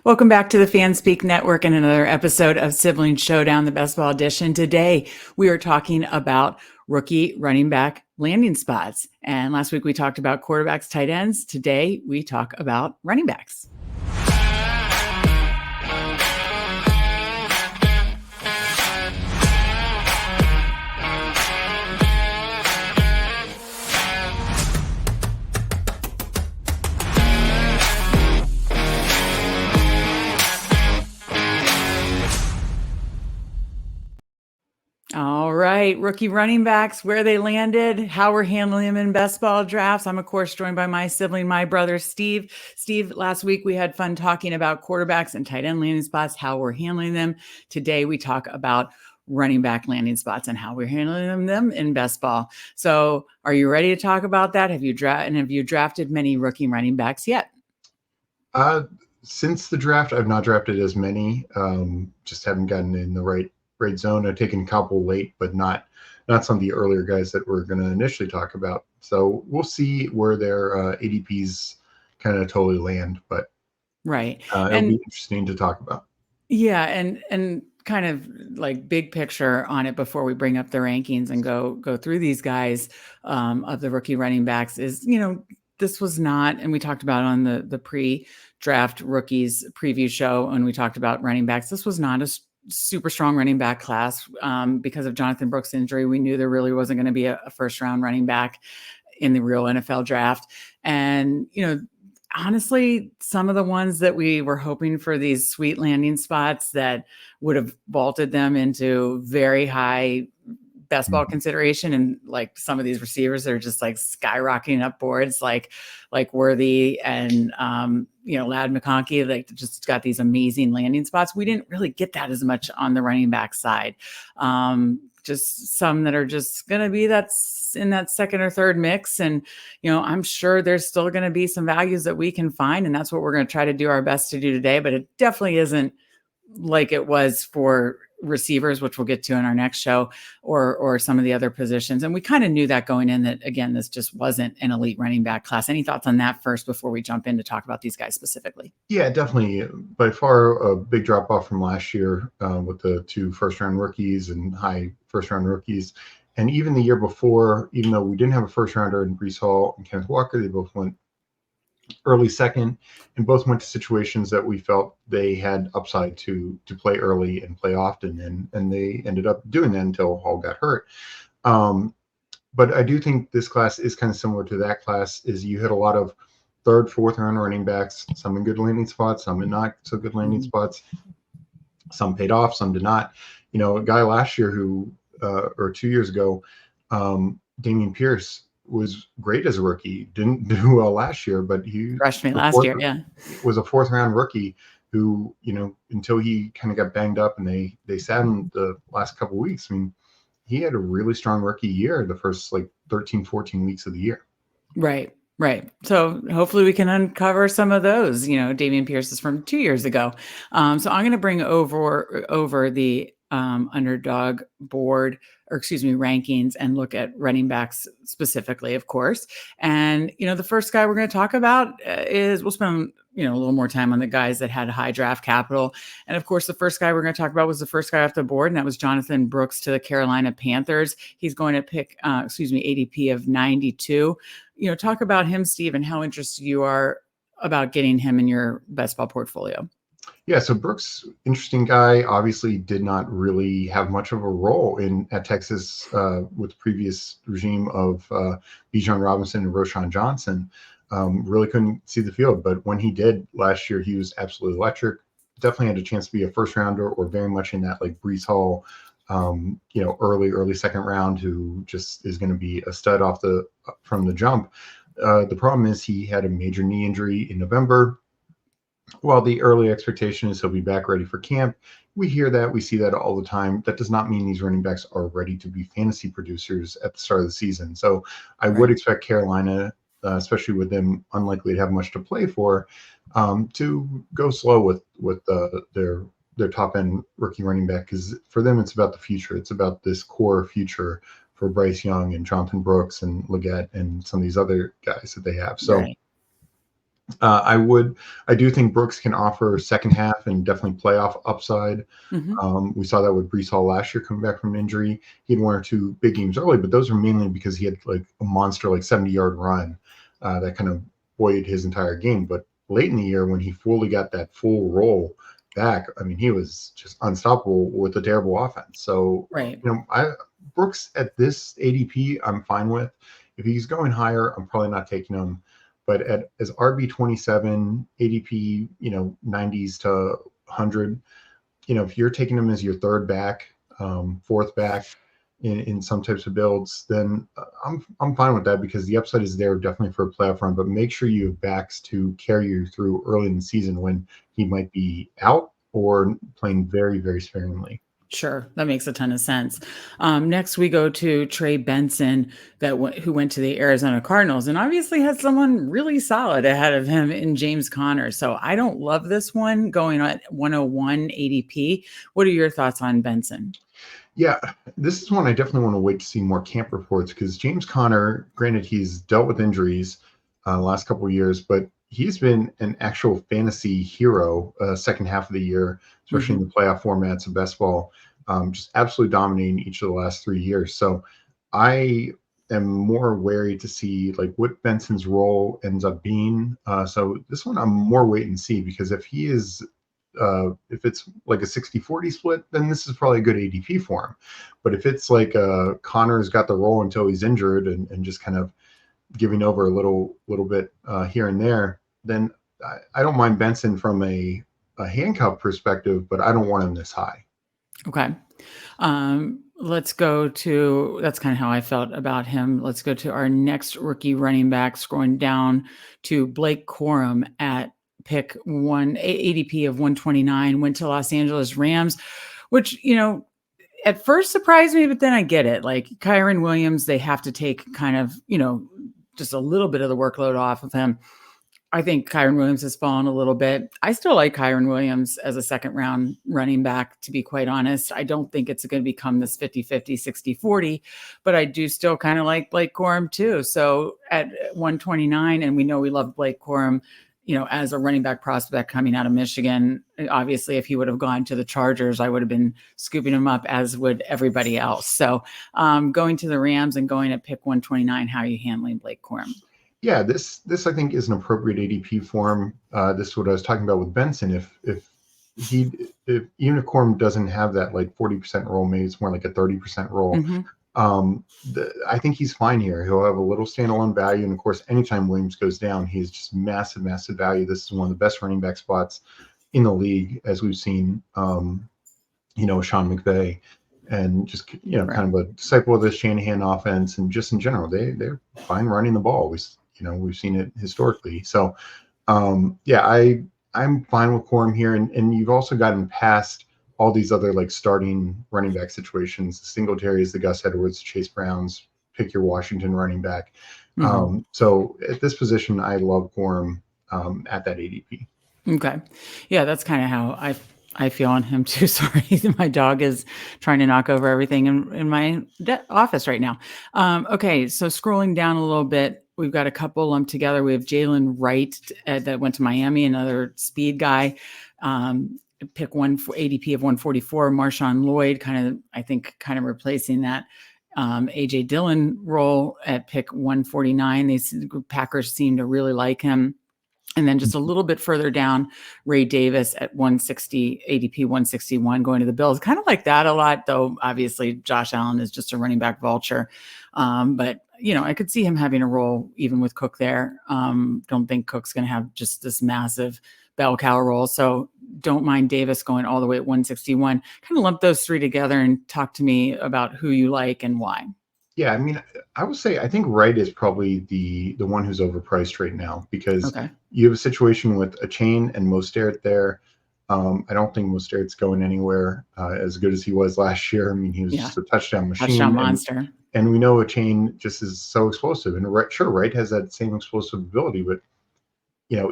Welcome back to the FanSpeak Network and another episode of Sibling Showdown, the Best Ball Edition. Today, we are talking about rookie running back landing spots. And last week, we talked about quarterbacks, tight ends. Today, we talk about running backs. All right, rookie running backs, where they landed, how we're handling them in best ball drafts. I'm, of course, joined by my sibling, my brother, Steve. Steve, last week we had fun talking about quarterbacks and tight end landing spots, how we're handling them. Today we talk about running back landing spots and how we're handling them in best ball. So are you ready to talk about that? Have you drafted many rookie running backs yet? Since the draft, I've not drafted as many. Just haven't gotten in the right zone. I've taken a couple late, but not some of the earlier guys that we're going to initially talk about. So we'll see where their ADPs kind of totally land, but right, it'll be interesting to talk about. Yeah, and kind of like big picture on it before we bring up the rankings and go through these guys of the rookie running backs is, this was not, and we talked about on the pre-draft rookies preview show when we talked about running backs, this was not a super strong running back class because of Jonathan Brooks' injury. We knew there really wasn't going to be a first round running back in the real NFL draft. And, honestly, some of the ones that we were hoping for these sweet landing spots that would have vaulted them into very high best ball consideration, and like some of these receivers that are just like skyrocketing up boards, like Worthy and Lad McConkey, like just got these amazing landing spots. We didn't really get that as much on the running back side. Just some that are just going to be that's in that second or third mix. And, I'm sure there's still going to be some values that we can find, and that's what we're going to try to do our best to do today. But it definitely isn't like it was for receivers, which we'll get to in our next show, or some of the other positions. And we kind of knew that going in, that again, this just wasn't an elite running back class. Any thoughts on that first before we jump in to talk about these guys specifically? Yeah, definitely. By far a big drop off from last year with the 2 first round rookies and high first round rookies. And even the year before, even though we didn't have a first rounder in Breece Hall and Kenneth Walker, they both went early second, and both went to situations that we felt they had upside to play early and play often, and they ended up doing that until Hall got hurt. But I do think this class is kind of similar to that class. Is you hit a lot of third, fourth round running backs, some in good landing spots, some in not so good landing spots. Some paid off, some did not. A guy last year who or 2 years ago, Dameon Pierce, was great as a rookie. Didn't do well last year, but he crushed me last year. Yeah, was a 4th round rookie who, until he kind of got banged up and they sat him the last couple of weeks. I mean, he had a really strong rookie year the first 13, 14 weeks of the year. Right. So hopefully we can uncover some of those. Dameon Pierce is from 2 years ago. So I'm going to bring over the Underdog board, or rankings, and look at running backs specifically, of course. And, the first guy we're going to talk about is, we'll spend, a little more time on the guys that had high draft capital. And of course, the first guy we're going to talk about was the first guy off the board, and that was Jonathan Brooks to the Carolina Panthers. He's going to pick, ADP of 92. Talk about him, Steve, and how interested you are about getting him in your best ball portfolio. Yeah, so Brooks, interesting guy, obviously did not really have much of a role at Texas with the previous regime of Bijan Robinson and Roschon Johnson. Really couldn't see the field, but when he did last year, he was absolutely electric. Definitely had a chance to be a first rounder, or very much in that Breece Hall, early second round, who just is going to be a stud from the jump. The problem is he had a major knee injury in November. While the early expectation is he'll be back ready for camp, we hear that, we see that all the time. That does not mean these running backs are ready to be fantasy producers at the start of the season. So I would expect Carolina, especially with them unlikely to have much to play for, to go slow with their top end rookie running back, because for them it's about the future. It's about this core future for Bryce Young and Jonathan Brooks and Leggett and some of these other guys that they have. So. Right. I do think Brooks can offer second half and definitely playoff upside. Hmm. We saw that with Brees Hall last year coming back from an injury. He had one or two big games early, but those were mainly because he had like a monster, like 70-yard run that kind of buoyed his entire game. But late in the year, when he fully got that full role back, I mean, he was just unstoppable with a terrible offense. So, Right. Brooks at this ADP, I'm fine with. If he's going higher, I'm probably not taking him. But as RB 27, ADP, 90s to 100, if you're taking him as your third back, fourth back in some types of builds, then I'm fine with that because the upside is there definitely for a playoff run. But make sure you have backs to carry you through early in the season when he might be out or playing very, very sparingly. Sure, that makes a ton of sense. Next, we go to Trey Benson, who went to the Arizona Cardinals, and obviously had someone really solid ahead of him in James Conner. So I don't love this one going at 101 ADP. What are your thoughts on Benson? Yeah, this is one I definitely want to wait to see more camp reports because James Conner, granted, he's dealt with injuries the last couple of years, but he's been an actual fantasy hero second half of the year, especially in Hmm. the playoff formats of best ball, just absolutely dominating each of the last 3 years. So I am more wary to see like what Benson's role ends up being. So this one I'm more wait and see because if it's like a 60-40 split, then this is probably a good ADP for him. But if it's like Connor's got the role until he's injured and just kind of giving over a little bit here and there, then I don't mind Benson from a handcuff perspective, but I don't want him this high. Okay. Let's go to that's kind of how I felt about him. Let's go to our next rookie running back, scrolling down to Blake Corum at pick ADP of 129, went to Los Angeles Rams, which, at first surprised me, but then I get it. Like Kyron Williams, they have to take kind of, just a little bit of the workload off of him. I think Kyron Williams has fallen a little bit. I still like Kyron Williams as a second round running back, to be quite honest. I don't think it's going to become this 50-50, 60-40, but I do still kind of like Blake Corum too. So at 129, and we know we love Blake Corum, as a running back prospect coming out of Michigan. Obviously, if he would have gone to the Chargers, I would have been scooping him up, as would everybody else. So going to the Rams and going at pick 129, how are you handling Blake Corum? Yeah, this I think is an appropriate ADP for him. This is what I was talking about with Benson. If even if Corum doesn't have that like 40% roll, maybe it's more like a 30% roll. Mm-hmm. I think he's fine here. He'll have a little standalone value, and of course, anytime Williams goes down, he's just massive, massive value. This is one of the best running back spots in the league, as we've seen. Sean McVay, and just Right. kind of a disciple of the Shanahan offense, and just in general, they're fine running the ball. We've seen it historically. So I'm fine with Corum here, and you've also gotten past all these other like starting running back situations. The Singletaries, the Gus Edwards, Chase Browns, pick your Washington running back. Mm-hmm. So at this position, I love Corum at that ADP. Okay. Yeah, that's kind of how I feel on him too. Sorry, my dog is trying to knock over everything in my office right now. Okay, so scrolling down a little bit, we've got a couple lumped together. We have Jalen Wright that went to Miami, another speed guy. Pick one for ADP of 144. Marshawn Lloyd, I think, replacing that AJ Dillon role at pick 149. The Packers seem to really like him. And then just a little bit further down, Ray Davis at 160, ADP 161, going to the Bills. Kind of like that a lot, though. Obviously, Josh Allen is just a running back vulture. But, I could see him having a role even with Cook there. Don't think Cook's going to have just this massive bell cow role. So don't mind Davis going all the way at 161. Kind of lump those three together and talk to me about who you like and why. Yeah, I mean, I would say I think Wright is probably the one who's overpriced right now because Okay. you have a situation with a chain and Mostert there. I don't think Mostert's going anywhere as good as he was last year. I mean, he was Yeah. just a touchdown Touchdown machine, monster. and we know a chain just is so explosive. And Wright has that same explosive ability, but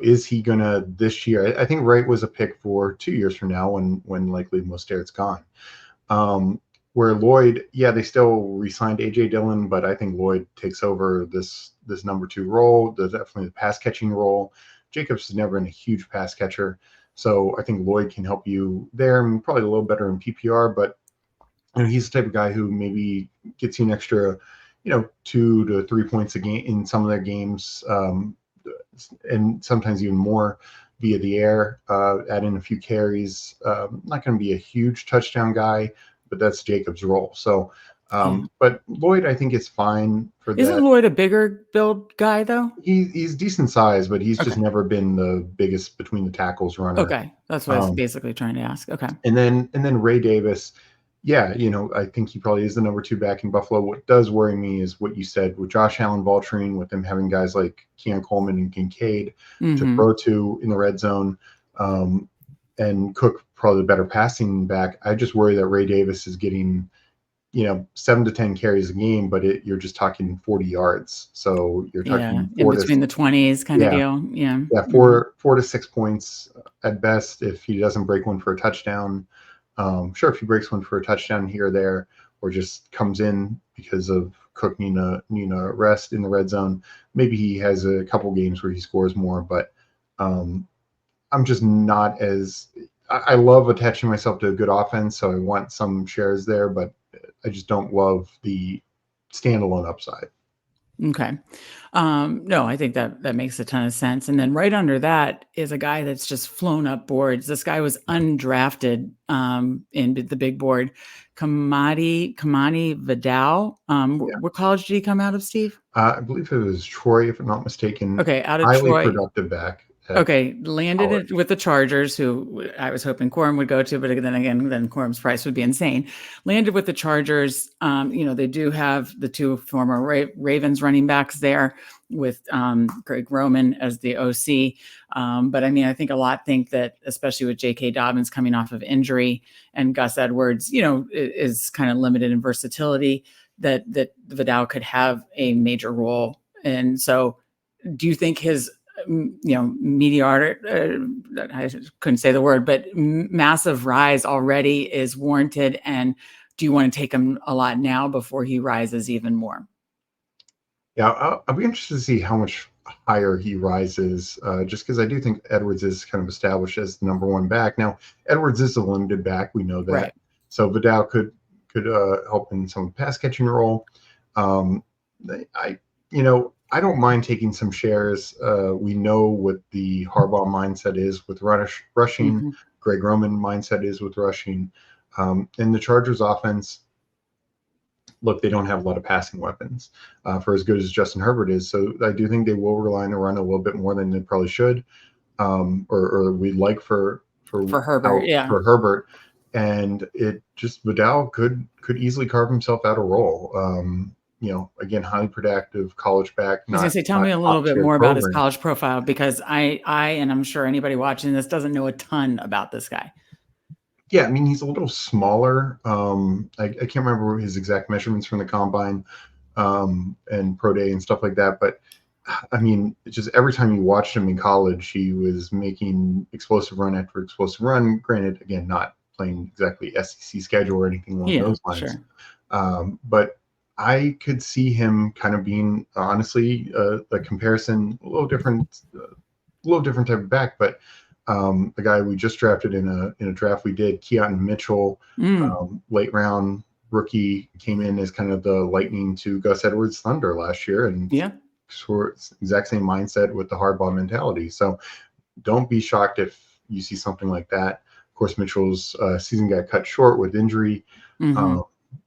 is he gonna this year? I think Wright was a pick for 2 years from now when likely Mostert's gone. Where Lloyd, yeah, they still re-signed AJ Dillon, but I think Lloyd takes over this number two role, definitely the pass catching role, Jacobs has never been a huge pass catcher. So I think Lloyd can help you there, and probably a little better in PPR, but he's the type of guy who maybe gets you an extra, 2 to 3 points a game in some of their games, and sometimes even more via the air. Add in a few carries. Not going to be a huge touchdown guy, but that's Jacobs' role. So, Yeah. but Lloyd, I think is fine for Isn't that. Lloyd a bigger build guy though? He's decent size, but he's Okay. just never been the biggest between the tackles runner. Okay. That's what I was Um, basically trying to ask. Okay. and then Ray Davis, yeah, I think he probably is the number 2 back in Buffalo. What does worry me is what you said with Josh Allen vulturing, with them having guys like Keon Coleman and Kincaid to Mm-hmm. throw to in the red zone, and Cook probably the better passing back. I just worry that Ray Davis is getting 7 to 10 carries a game, but you're just talking 40 yards. So you're Yeah. talking In four to between the 20s kind of yeah, deal. Yeah. yeah, Mm-hmm. 4 to 6 points at best if he doesn't break one for a touchdown. Sure, if he breaks one for a touchdown here or there, or just comes in because of Cook needing a rest in the red zone, maybe he has a couple games where he scores more. But I'm just not as I love attaching myself to a good offense, so I want some shares there, but I just don't love the standalone upside. Okay. No, I think that makes a ton of sense. And then right under that is a guy that's just flown up boards. This guy was undrafted in the big board. Kamani Vidal. Yeah. What college did he come out of, Steve? I believe it was Troy, if I'm not mistaken. Okay, out of Highly Troy. productive back at Okay, landed college. it with the Chargers, who I was hoping Quorum would go to, but then again, then Quorum's price would be insane. Landed with the Chargers. They do have the 2 former Ravens running backs there with Greg Roman as the OC. But I mean, I think a lot think that, especially with J.K. Dobbins coming off of injury and Gus Edwards, is kind of limited in versatility, that Vidal could have a major role. And so, do you think his meteoric, I couldn't say the word, but massive rise already is warranted? And do you want to take him a lot now before he rises even more? Yeah, I'll be interested to see how much higher he rises, just because I do think Edwards is kind of established as the number 1 back. Now, Edwards is a limited back, we know Right. that. So Vidal could help in some pass catching role. Um, I I don't mind taking some shares. We know what the Harbaugh mindset is with rushing. Mm-hmm. Greg Roman mindset is with rushing. And the Chargers offense, look, they don't have a lot of passing weapons for as good as Justin Herbert is. So I do think they will rely on the run a little bit more than they probably should, or we'd like For Herbert, yeah. for Herbert. And it just Vidal could easily carve himself out a role. Again, highly productive college back, I was gonna not say, tell not me a little top bit tier more about his program. college profile, because and I'm sure anybody watching this doesn't know a ton about this guy. Yeah, I mean, he's a little smaller. I can't remember his exact measurements from the combine and pro day and stuff like that. But I mean, just every time you watched him in college, he was making explosive run after explosive run. Granted, again, not playing exactly SEC schedule or anything along Yeah, those lines. sure. But I could see him kind of being, honestly, a comparison, a little different type of back, but the guy we just drafted in a draft we did, Keaton Mitchell, Mm, late round rookie, came in as kind of the lightning to Gus Edwards' thunder last year, and yeah. exact same mindset with the hardball mentality. So don't be shocked if you see something like that. Of course, Mitchell's season got cut short with injury, Mm-hmm. um,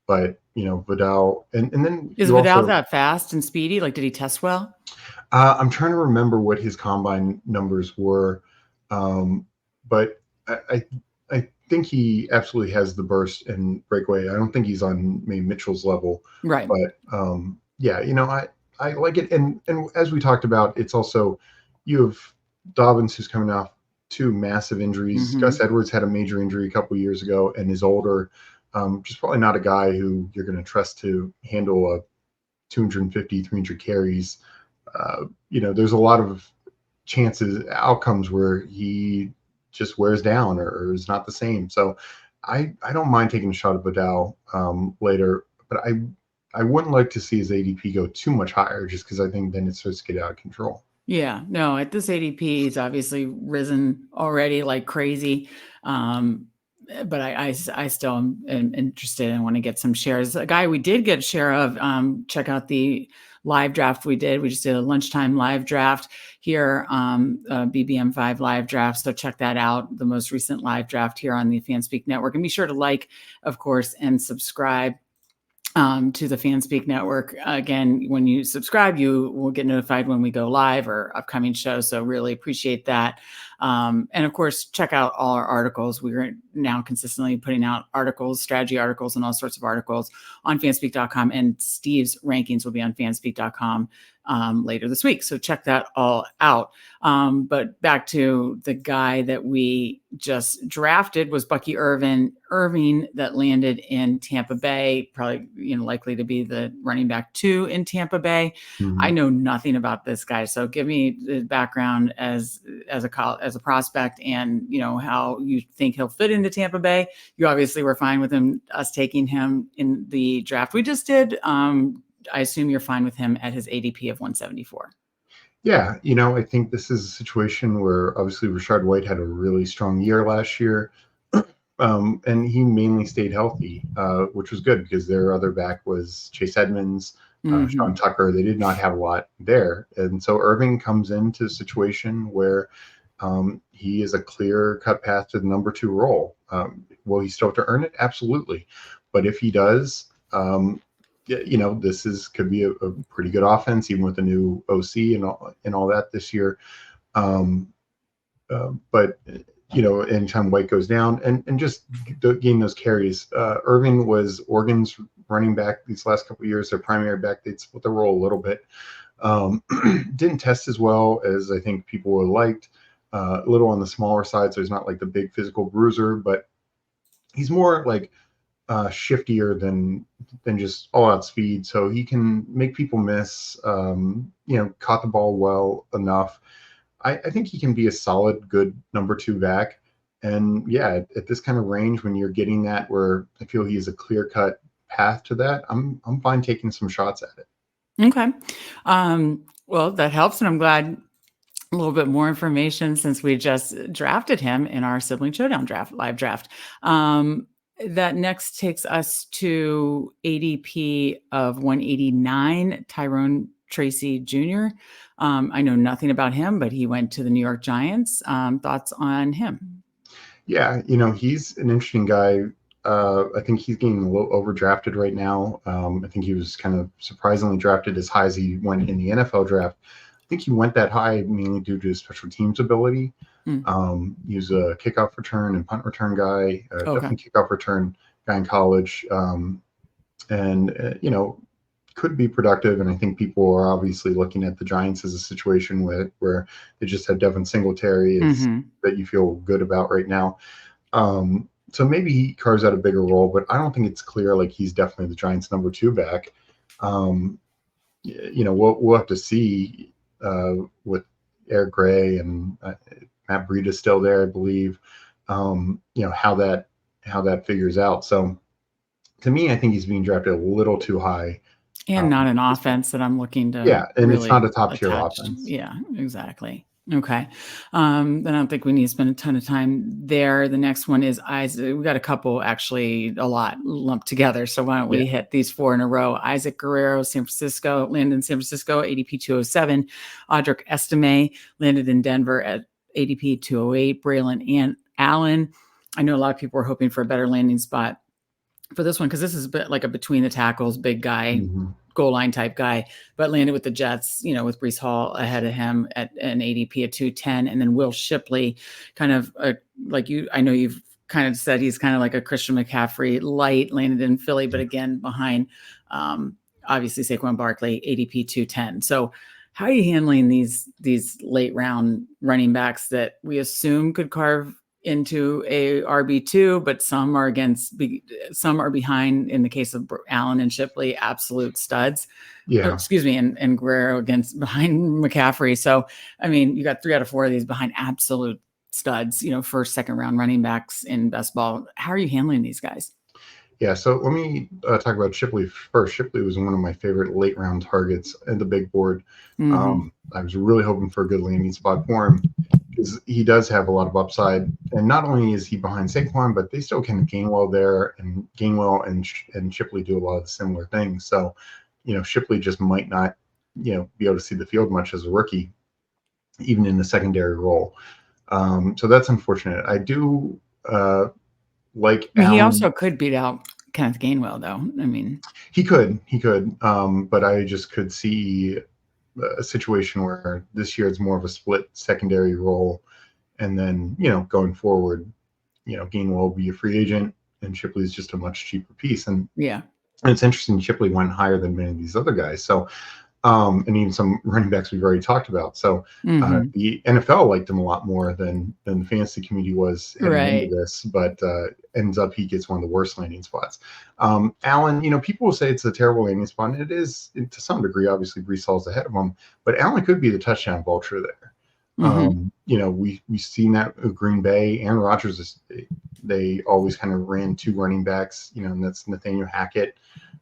but Vidal, and then Is you Vidal also. that fast and speedy? Like, did he test well? I'm trying to remember what his combine numbers were, but I think he absolutely has the burst and breakaway. I don't think he's on maybe Mitchell's level, Right. but yeah, I like it. And as we talked about, it's also you have Dobbins who's coming off 2 massive injuries. Mm-hmm. Gus Edwards had a major injury a couple of years ago and is older. Just probably not a guy who you're going to trust to handle a 250, 300 carries. There's a lot of outcomes where he just wears down or is not the same. So I don't mind taking a shot at Vidal later, but I wouldn't like to see his ADP go too much higher, just because I think then it starts to get out of control. Yeah, no, at this ADP, he's obviously risen already like crazy. But I still am interested and want to get some shares. A guy we did get a share of, check out the live draft we did. We just did a lunchtime live draft here, BBM5 live draft. So check that out, the most recent live draft here on the FanSpeak Network. And be sure to like, of course, and subscribe to the FanSpeak Network. Again, when you subscribe, you will get notified when we go live or upcoming shows. So really appreciate that. And of course, check out all our articles. We're now consistently putting out articles, strategy articles, and all sorts of articles on fanspeak.com. And Steve's rankings will be on fanspeak.com later this week. So check that all out. But back to the guy that we just drafted was Bucky Irving that landed in Tampa Bay, probably, likely to be the running back 2 in Tampa Bay. Mm-hmm. I know nothing about this guy. So give me the background as a prospect and, how you think he'll fit into Tampa Bay. You obviously were fine with us taking him in the draft we just did. I assume you're fine with him at his ADP of 174. Yeah, I think this is a situation where obviously Rachaad White had a really strong year last year, and he mainly stayed healthy, which was good because their other back was Chase Edmonds, Sean Tucker. They did not have a lot there. And so Irving comes into a situation where he is a clear-cut path to the number 2 role. Will he still have to earn it? Absolutely. But if he does, this could be a pretty good offense, even with the new OC and all that this year. But anytime White goes down and just getting those carries, Irving was Oregon's running back these last couple of years, their primary back. They'd split the role a little bit. Didn't test as well as I think people would have liked. A little on the smaller side, so he's not like the big physical bruiser, but he's more like shiftier than just all out speed. So he can make people miss, caught the ball well enough. I think he can be a solid, good number 2 back. And yeah, at this kind of range, when you're getting that where I feel he is a clear cut path to that, I'm fine taking some shots at it. Okay. Well, that helps. And I'm glad a little bit more information since we just drafted him in our Sibling Showdown live draft. That next takes us to ADP of 189, Tyrone Tracy Jr. I know nothing about him, but he went to the New York Giants. Thoughts on him? Yeah, he's an interesting guy. I think he's getting a little overdrafted right now. I think he was kind of surprisingly drafted as high as he went in the NFL draft. I think he went that high mainly due to his special teams ability. He was a kickoff return and punt return guy, definitely kickoff return guy in college, and could be productive. And I think people are obviously looking at the Giants as a situation where they just have Devin Singletary that you feel good about right now. So maybe he carves out a bigger role, but I don't think it's clear like he's definitely the Giants' number 2 back. We'll have to see with Eric Gray and Matt Breida still there, I believe. How that figures out. So to me, I think he's being drafted a little too high. And not an offense that I'm looking to. Yeah, and really it's not a top tier offense. Yeah, exactly. Okay. Then I don't think we need to spend a ton of time there. The next one is Isaac. We got a couple, actually, a lot lumped together. So why don't we hit these 4 in a row? Isaac Guerrero, San Francisco, landed in San Francisco, ADP 207. Audric Estime landed in Denver at ADP 208. Braylon Allen. I know a lot of people were hoping for a better landing spot for this one because this is a bit like a between the tackles, big guy, goal line type guy, but landed with the Jets, with Breece Hall ahead of him at an ADP of 210. And then Will Shipley, kind of I know you've kind of said he's kind of like a Christian McCaffrey light, landed in Philly, but again, behind obviously Saquon Barkley, ADP 210. So how are you handling these late round running backs that we assume could carve into a RB2, but some are behind in the case of Allen and Shipley, absolute studs. Yeah. And Guerrero behind McCaffrey. So, I mean, you got 3 out of 4 of these behind absolute studs, first, second round running backs in best ball. How are you handling these guys? Yeah, so let me talk about Shipley first. Shipley was one of my favorite late round targets in the big board. Hmm. I was really hoping for a good landing spot for him because he does have a lot of upside. And not only is he behind Saquon, but they still can Gainwell there, and Gainwell and Shipley do a lot of the similar things. So, Shipley just might not, be able to see the field much as a rookie, even in the secondary role. So that's unfortunate. I do like I mean, he Allen. also could beat out Kenneth Gainwell, though. I mean, He could, but I just could see a situation where this year it's more of a split secondary role, and then going forward, Gainwell will be a free agent, and Shipley is just a much cheaper piece. yeah. And it's interesting, Shipley went higher than many of these other guys. So and even some running backs we've already talked about. So Hmm. the NFL liked him a lot more than the fantasy community was heading into Right. this, but ends up he gets one of the worst landing spots. Allen, people will say it's a terrible landing spot, and it is to some degree. Obviously, Brees Hall's ahead of him, but Allen could be the touchdown vulture there. Hmm. We've seen that with Green Bay and Rodgers. They always kind of ran two running backs, and that's Nathaniel Hackett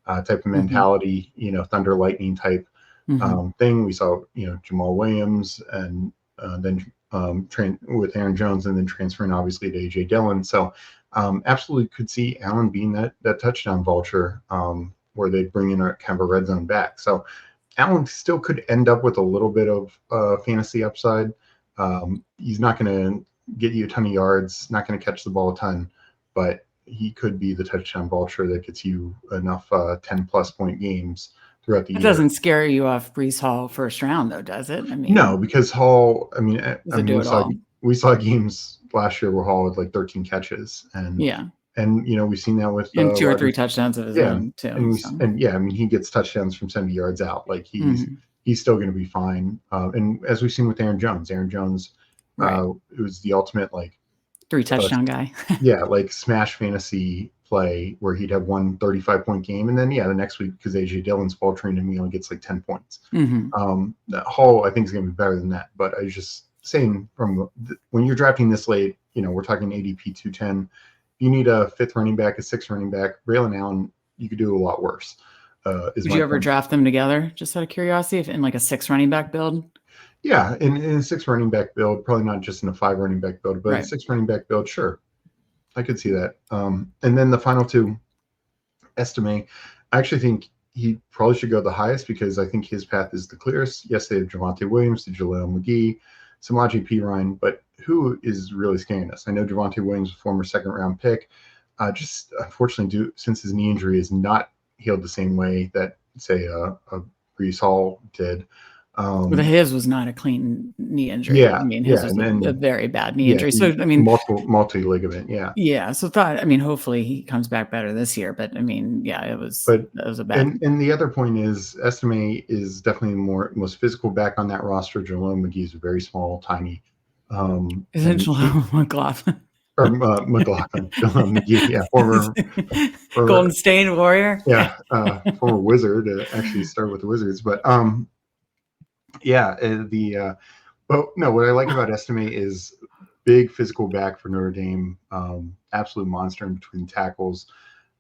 type of Hmm. mentality, thunder lightning type Hmm. thing. We saw, Jamal Williams, and then with Aaron Jones, and then transferring obviously to AJ Dillon. So absolutely could see Allen being that touchdown vulture, where they bring in a kind of a red zone back. So Allen still could end up with a little bit of fantasy upside. He's not going to get you a ton of yards, not going to catch the ball a ton, but he could be the touchdown vulture that gets you enough 10 plus point games throughout the It year. doesn't scare you off Brees Hall first round, though, does it? I No, mean, because Hall. does it do it all? We saw games last year where Hall had like 13 catches, Yeah. and we've seen that with And two or three Rodgers. touchdowns of his Yeah, own, too. and So, yeah, he gets touchdowns from 70 yards out. Like hmm. he's still going to be fine. And as we've seen with Aaron Jones, Right. it was the ultimate like Three uh, touchdown guy. yeah, like smash fantasy play where he'd have one 35-point game, and then the next week, because AJ Dillon's faltering and he only gets like 10 points. Hmm. Hall, I think, is going to be better than that. But I was just saying, when you're drafting this late, we're talking ADP 210. You need a fifth running back, a sixth running back. Braylon Allen, you could do a lot worse. Is Would my you ever point. draft them together, just out of curiosity, if in like a six running back build? Yeah, in a six running back build, probably not just in a five running back build, but a Right. six running back build, sure, I could see that. And then the final two, Estimate, I actually think he probably should go the highest because I think his path is the clearest. Yes, they have Javonte Williams, the Jaleel McGee, Samaje Perine, but who is really scaring us? I know Javonte Williams, a former second round pick, just unfortunately, since his knee injury is not healed the same way that, say, a Brees Hall did. Well, his was not a clean knee injury. I Yeah, mean, his yeah, was and a then very bad knee yeah, injury. So, he I mean, multi ligament, yeah. yeah. So, I mean, hopefully he comes back better this year. But I mean, yeah, But that was a bad. and the other point is Estime is definitely the most physical back on that roster. Jaleel McGee is very small, tiny, and Essential McLaughlin. or McLaughlin, Jaleel McGee, yeah, former Golden State Warrior. former Wizard. Actually started with the Wizards, but yeah, but no, what I like about Estime is big physical back for Notre Dame, absolute monster in between tackles.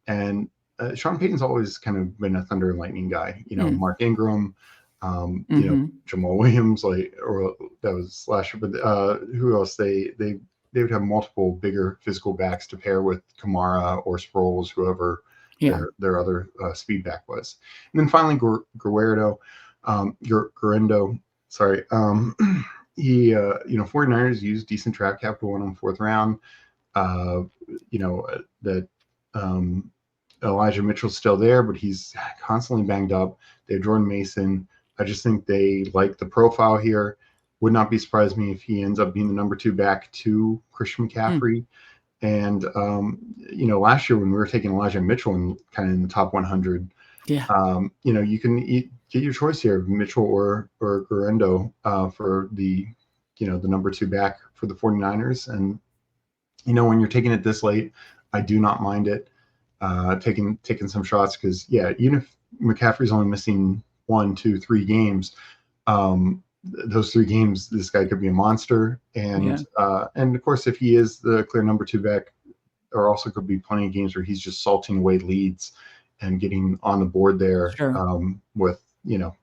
And Sean Payton's always kind of been a thunder and lightning guy. Mm. Mark Ingram, Mm-hmm. Jamal Williams, or that was last year. But who else? They would have multiple bigger physical backs to pair with Kamara or Sproles, whoever Yeah. their other speed back was. And then finally, Guerrero, Guerrero, sorry. He, 49ers used decent draft capital on him fourth round. That Elijah Mitchell's still there, but he's constantly banged up. They have Jordan Mason. I just think they like the profile here. Would not be surprised me if he ends up being the number two back to Christian Mm. McCaffrey. And last year when we were taking Elijah Mitchell in kind of in the top 100, Yeah. you can get your choice here of Mitchell or Guerrero for the number two back for the 49ers. And when you're taking it this late, I do not mind it. Taking some shots because even if McCaffrey's only missing 1, 2, 3 games, those 3 games this guy could be a monster. And Yeah. and of course if he is the clear number two back there also could be plenty of games where he's just salting away leads and getting on the board there Sure. with,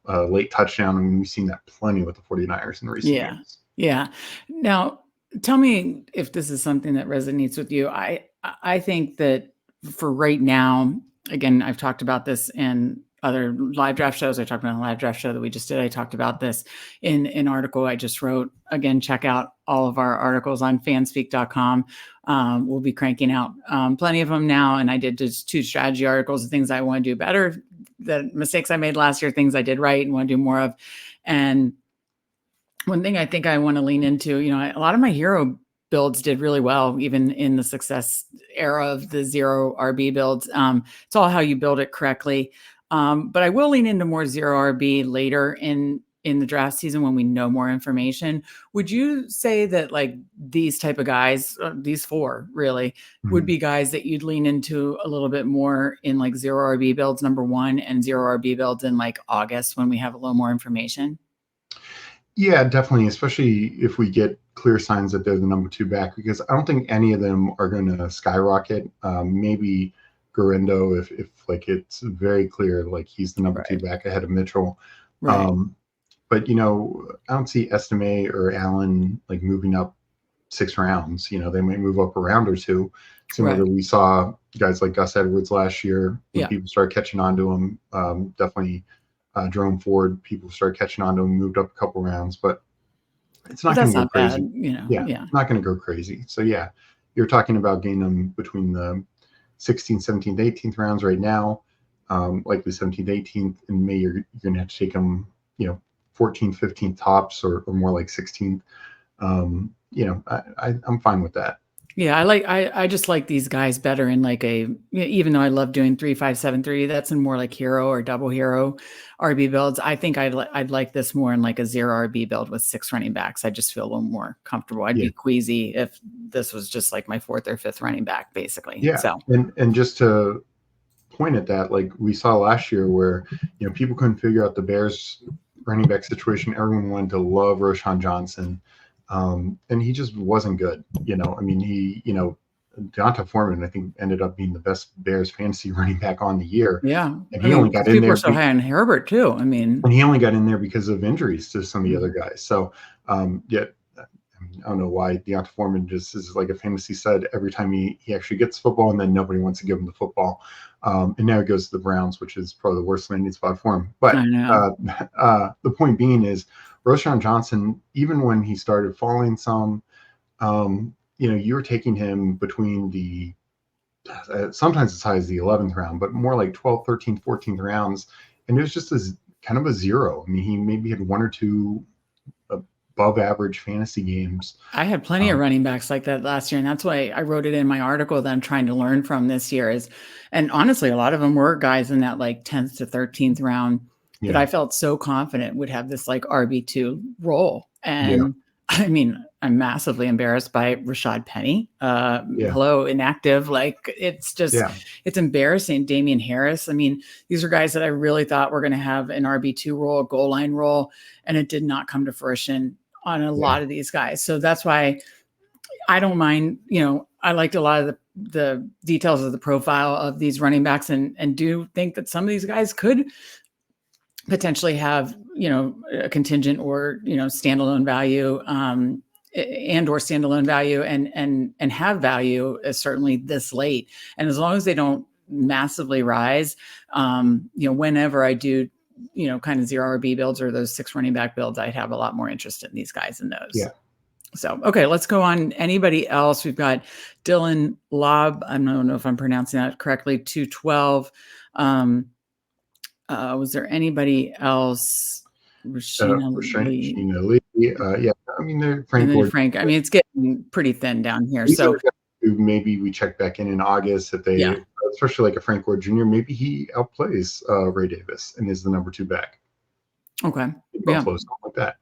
a late touchdown. I mean, we've seen that plenty with the 49ers in recent Yeah. years. Yeah. Now, tell me if this is something that resonates with you. I think that for right now, again, I've talked about this in other live draft shows. I talked about the live draft show that we just did. I talked about this in an article I just wrote. Again, check out all of our articles on fanspeak.com. We'll be cranking out plenty of them now. And I did just 2 strategy articles of things I want to do better, the mistakes I made last year, things I did right and want to do more of. And one thing I think I want to lean into, a lot of my hero builds did really well, even in the success era of the 0 RB builds. It's all how you build it correctly. But I will lean into more 0 RB later in the draft season when we know more information. Would you say that like these type of guys, these 4 really, would be guys that you'd lean into a little bit more in like 0 RB builds number 1 and 0 RB builds in like August when we have a little more information? Yeah, definitely, especially if we get clear signs that they're the number 2 back, because I don't think any of them are going to skyrocket. Maybe Garendo, if like it's very clear, like he's the number 2 back ahead of Mitchell. Right. But I don't see Estime or Allen like moving up 6 rounds. They might move up a round or 2. Similar to we saw guys like Gus Edwards last year when people started catching on to him. Definitely. Jerome Ford, people started catching on to him, moved up a couple rounds, but it's not going to go crazy. Bad, not going to go crazy. So yeah, you're talking about getting them between the 16th, 17th, 18th rounds right now, likely 17th, 18th. In May, you're going to have to take them, 14th, 15th tops, or more like 16th. I'm fine with that. Yeah, I just like these guys better in like even though I love doing 3-5-7-3, that's in more like hero or double hero RB builds. I think I'd like this more in like a 0 RB build with 6 running backs. I just feel a little more comfortable. I'd be queasy if this was just like my 4th or 5th running back, basically. Yeah. So and just to point at that, like we saw last year where people couldn't figure out the Bears running back situation. Everyone wanted to love Roschon Johnson. And he just wasn't good. I mean, Deonta Foreman, I think, ended up being the best Bears fantasy running back on the year. Yeah. And he only got in there. People are so high on Herbert too. I mean, and he only got in there because of injuries to some of the other guys. So, I don't know why Deonta Foreman just is like a fantasy stud every time he actually gets football, and then nobody wants to give him the football. And now he goes to the Browns, which is probably the worst landing spot for him. But the point being is, Roschon Johnson, even when he started falling some, you were taking him between the sometimes as high as the 11th round, but more like 12th, 13th, 14th rounds. And it was just as kind of a 0. I mean, he maybe had 1 or 2 above average fantasy games. I had plenty of running backs like that last year. And that's why I wrote it in my article that I'm trying to learn from this year and honestly, a lot of them were guys in that like 10th to 13th round that I felt so confident would have this like RB2 role. And I mean, I'm massively embarrassed by Rashad Penny. Hello, inactive. Like it's just, it's embarrassing. Damian Harris. I mean, these are guys that I really thought were going to have an RB2 role, a goal line role, and it did not come to fruition on a lot of these guys. So that's why I don't mind, I liked a lot of the details of the profile of these running backs and do think that some of these guys could potentially have, a contingent or, standalone value, and or standalone value and have value certainly this late. And as long as they don't massively rise, whenever I do, kind of 0 RB builds or those 6 running back builds, I'd have a lot more interest in these guys in those. Yeah. So, okay, let's go on. Anybody else? We've got Dylan Lobb. I don't know if I'm pronouncing that correctly. 212. Was there anybody else? Rashina Lee. I mean, they're Frank. I mean, it's getting pretty thin down here. So maybe we check back in August if they, especially like a Frank Gore Jr., maybe he outplays Ray Davis and is the number 2 back. Okay. Buffalo, something like that.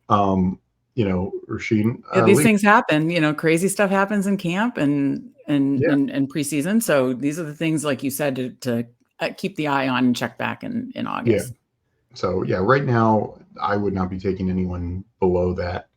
Rasheen. These things happen. Crazy stuff happens in camp and preseason. So these are the things, like you said, to keep the eye on and check back in August. Yeah. So right now I would not be taking anyone below that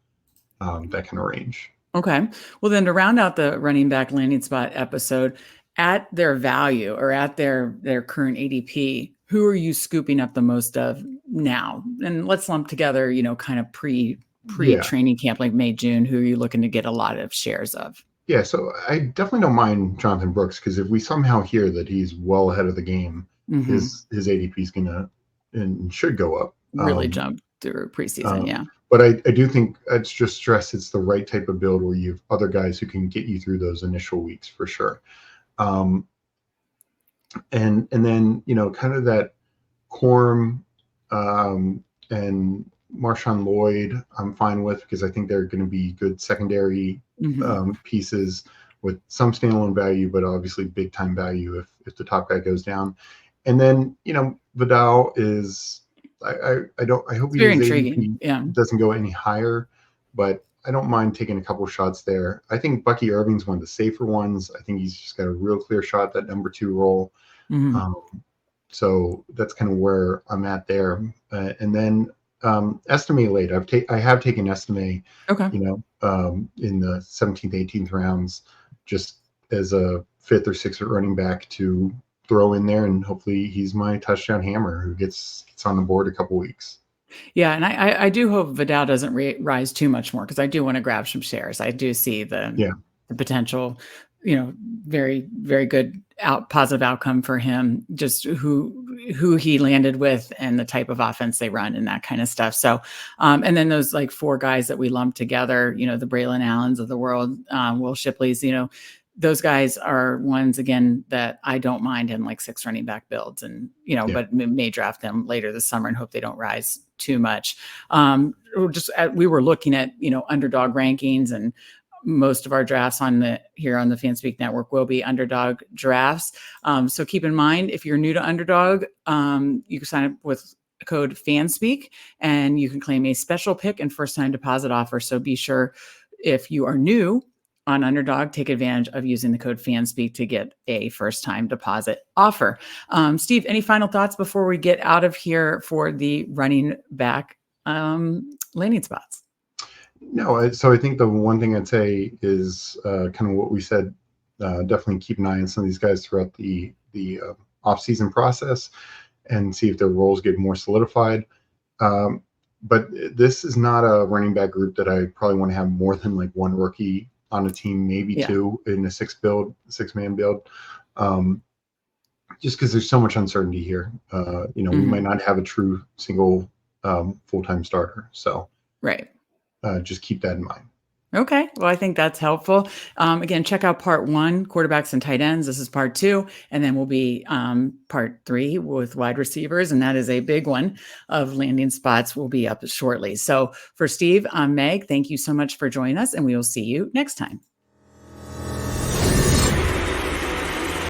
kind of range. Okay. Well, then to round out the running back landing spot episode, at their value or at their current ADP, who are you scooping up the most of now? And let's lump together, kind of pre Yeah. training camp, like May, June. Who are you looking to get a lot of shares of? Yeah, so I definitely don't mind Jonathan Brooks because if we somehow hear that he's well ahead of the game, Hmm. his ADP is gonna and should go up. Really jump through preseason. Um, Yeah. but I do think it's just stress. It's the right type of build where you have other guys who can get you through those initial weeks for sure. Um, and then kind of that Corm and Marshawn Lloyd, I'm fine with because I think they're going to be good secondary Hmm. pieces with some standalone value, but obviously big time value if the top guy goes down. And then Vidal is I hope It's very his intriguing. ADP Yeah. doesn't go any higher, but I don't mind taking a couple shots there. I think Bucky Irving's one of the safer ones. I think he's just got a real clear shot at that number 2 role. Hmm. Um, so that's kind of where I'm at there. And then Estime late. I have taken Estime, Okay. in the 17th, 18th rounds, just as a 5th or 6th running back to throw in there, and hopefully he's my touchdown hammer who gets on the board a couple weeks. Yeah, and I do hope Vidal doesn't rise too much more because I do want to grab some shares. I do see Yeah, the potential, very very good positive outcome for him. Just who he landed with and the type of offense they run and that kind of stuff. So, and then those like 4 guys that we lumped together, the Braylon Allens of the world, Will Shipley's, those guys are ones again that I don't mind in like 6 running back builds, and yeah, but may draft them later this summer and hope they don't rise too much. We were looking at underdog rankings, and most of our drafts here on the FanSpeak Network will be underdog drafts. So keep in mind, if you're new to Underdog, you can sign up with code FANSPEAK and you can claim a special pick and first time deposit offer. So be sure, if you are new on Underdog, take advantage of using the code FANSPEAK to get a first time deposit offer. Steve, any final thoughts before we get out of here for the running back landing spots? No, so I think the one thing I'd say is kind of what we said. Definitely keep an eye on some of these guys throughout the off-season process and see if their roles get more solidified. But this is not a running back group that I probably want to have more than like one rookie on a team, maybe Yeah. 2 in a 6-man build. Just because there's so much uncertainty here. We might not have a true single full-time starter. So Right. just keep that in mind. Okay. Well, I think that's helpful. Again, check out part 1, quarterbacks and tight ends. This is part 2. And then we'll be part 3 with wide receivers. And that is a big one of landing spots. Will be up shortly. So for Steve, I'm Meg. Thank you so much for joining us. And we will see you next time.